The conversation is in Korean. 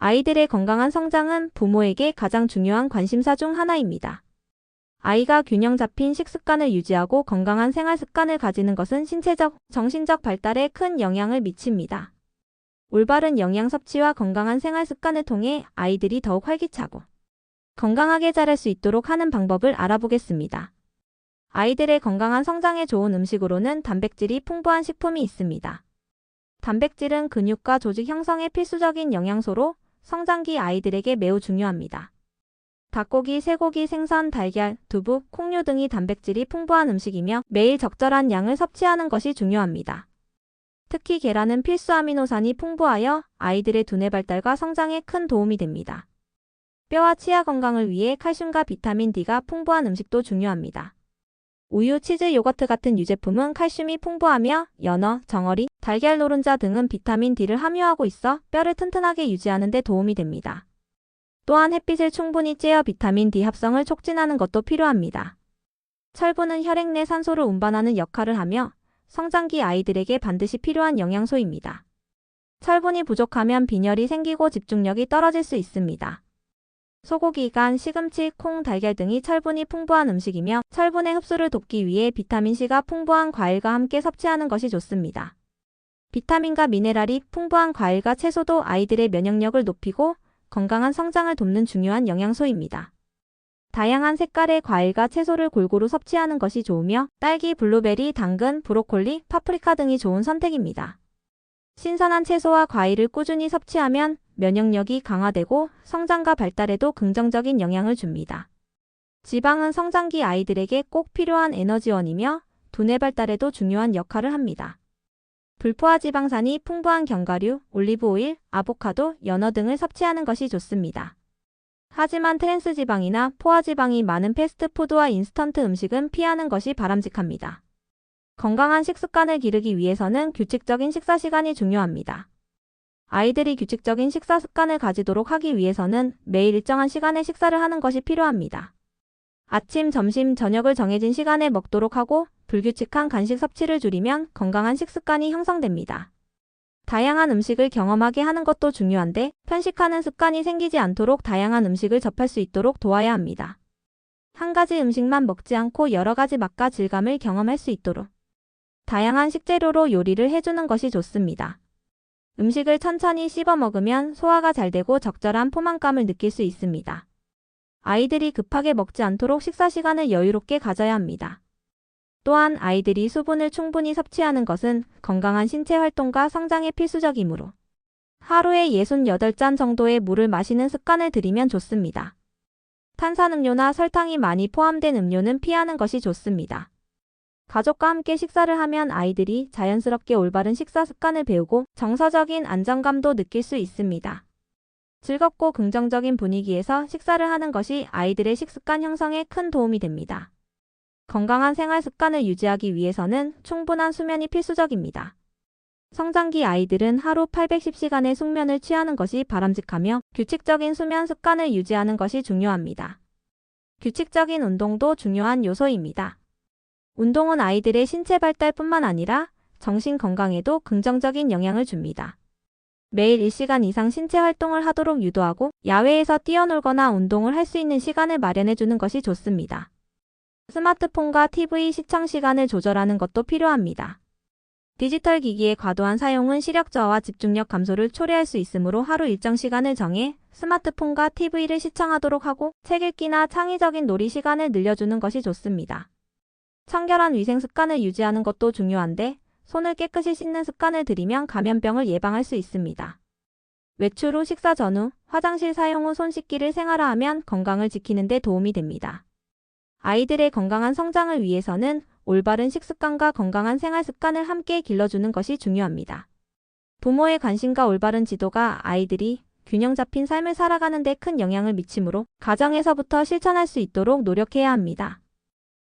아이들의 건강한 성장은 부모에게 가장 중요한 관심사 중 하나입니다. 아이가 균형 잡힌 식습관을 유지하고 건강한 생활 습관을 가지는 것은 신체적, 정신적 발달에 큰 영향을 미칩니다. 올바른 영양 섭취와 건강한 생활 습관을 통해 아이들이 더욱 활기차고 건강하게 자랄 수 있도록 하는 방법을 알아보겠습니다. 아이들의 건강한 성장에 좋은 음식으로는 단백질이 풍부한 식품이 있습니다. 단백질은 근육과 조직 형성에 필수적인 영양소로 성장기 아이들에게 매우 중요합니다. 닭고기, 쇠고기, 생선, 달걀, 두부, 콩류 등이 단백질이 풍부한 음식이며 매일 적절한 양을 섭취하는 것이 중요합니다. 특히 계란은 필수 아미노산이 풍부하여 아이들의 두뇌 발달과 성장에 큰 도움이 됩니다. 뼈와 치아 건강을 위해 칼슘과 비타민 D가 풍부한 음식도 중요합니다. 우유, 치즈, 요거트 같은 유제품은 칼슘이 풍부하며 연어, 정어리, 달걀 노른자 등은 비타민 D를 함유하고 있어 뼈를 튼튼하게 유지하는 데 도움이 됩니다. 또한 햇빛을 충분히 쬐어 비타민 D 합성을 촉진하는 것도 필요합니다. 철분은 혈액 내 산소를 운반하는 역할을 하며 성장기 아이들에게 반드시 필요한 영양소입니다. 철분이 부족하면 빈혈이 생기고 집중력이 떨어질 수 있습니다. 소고기, 간, 시금치, 콩, 달걀 등이 철분이 풍부한 음식이며 철분의 흡수를 돕기 위해 비타민C가 풍부한 과일과 함께 섭취하는 것이 좋습니다. 비타민과 미네랄이 풍부한 과일과 채소도 아이들의 면역력을 높이고 건강한 성장을 돕는 중요한 영양소입니다. 다양한 색깔의 과일과 채소를 골고루 섭취하는 것이 좋으며 딸기, 블루베리, 당근, 브로콜리, 파프리카 등이 좋은 선택입니다. 신선한 채소와 과일을 꾸준히 섭취하면 면역력이 강화되고 성장과 발달에도 긍정적인 영향을 줍니다. 지방은 성장기 아이들에게 꼭 필요한 에너지원이며 두뇌 발달에도 중요한 역할을 합니다. 불포화 지방산이 풍부한 견과류, 올리브오일, 아보카도, 연어 등을 섭취하는 것이 좋습니다. 하지만 트랜스 지방이나 포화 지방이 많은 패스트푸드와 인스턴트 음식은 피하는 것이 바람직합니다. 건강한 식습관을 기르기 위해서는 규칙적인 식사 시간이 중요합니다. 아이들이 규칙적인 식사 습관을 가지도록 하기 위해서는 매일 일정한 시간에 식사를 하는 것이 필요합니다. 아침, 점심, 저녁을 정해진 시간에 먹도록 하고 불규칙한 간식 섭취를 줄이면 건강한 식습관이 형성됩니다. 다양한 음식을 경험하게 하는 것도 중요한데 편식하는 습관이 생기지 않도록 다양한 음식을 접할 수 있도록 도와야 합니다. 한 가지 음식만 먹지 않고 여러 가지 맛과 질감을 경험할 수 있도록 다양한 식재료로 요리를 해주는 것이 좋습니다. 음식을 천천히 씹어 먹으면 소화가 잘 되고 적절한 포만감을 느낄 수 있습니다. 아이들이 급하게 먹지 않도록 식사 시간을 여유롭게 가져야 합니다. 또한 아이들이 수분을 충분히 섭취하는 것은 건강한 신체 활동과 성장에 필수적이므로 하루에 68잔 정도의 물을 마시는 습관을 들이면 좋습니다. 탄산음료나 설탕이 많이 포함된 음료는 피하는 것이 좋습니다. 가족과 함께 식사를 하면 아이들이 자연스럽게 올바른 식사 습관을 배우고 정서적인 안정감도 느낄 수 있습니다. 즐겁고 긍정적인 분위기에서 식사를 하는 것이 아이들의 식습관 형성에 큰 도움이 됩니다. 건강한 생활 습관을 유지하기 위해서는 충분한 수면이 필수적입니다. 성장기 아이들은 하루 810시간의 숙면을 취하는 것이 바람직하며 규칙적인 수면 습관을 유지하는 것이 중요합니다. 규칙적인 운동도 중요한 요소입니다. 운동은 아이들의 신체 발달뿐만 아니라 정신 건강에도 긍정적인 영향을 줍니다. 매일 1시간 이상 신체 활동을 하도록 유도하고 야외에서 뛰어놀거나 운동을 할 수 있는 시간을 마련해 주는 것이 좋습니다. 스마트폰과 TV 시청 시간을 조절하는 것도 필요합니다. 디지털 기기의 과도한 사용은 시력 저하와 집중력 감소를 초래할 수 있으므로 하루 일정 시간을 정해 스마트폰과 TV를 시청하도록 하고 책 읽기나 창의적인 놀이 시간을 늘려주는 것이 좋습니다. 청결한 위생 습관을 유지하는 것도 중요한데 손을 깨끗이 씻는 습관을 들이면 감염병을 예방할 수 있습니다. 외출 후, 식사 전후, 화장실 사용 후 손 씻기를 생활화하면 건강을 지키는 데 도움이 됩니다. 아이들의 건강한 성장을 위해서는 올바른 식습관과 건강한 생활 습관을 함께 길러주는 것이 중요합니다. 부모의 관심과 올바른 지도가 아이들이 균형 잡힌 삶을 살아가는 데 큰 영향을 미치므로 가정에서부터 실천할 수 있도록 노력해야 합니다.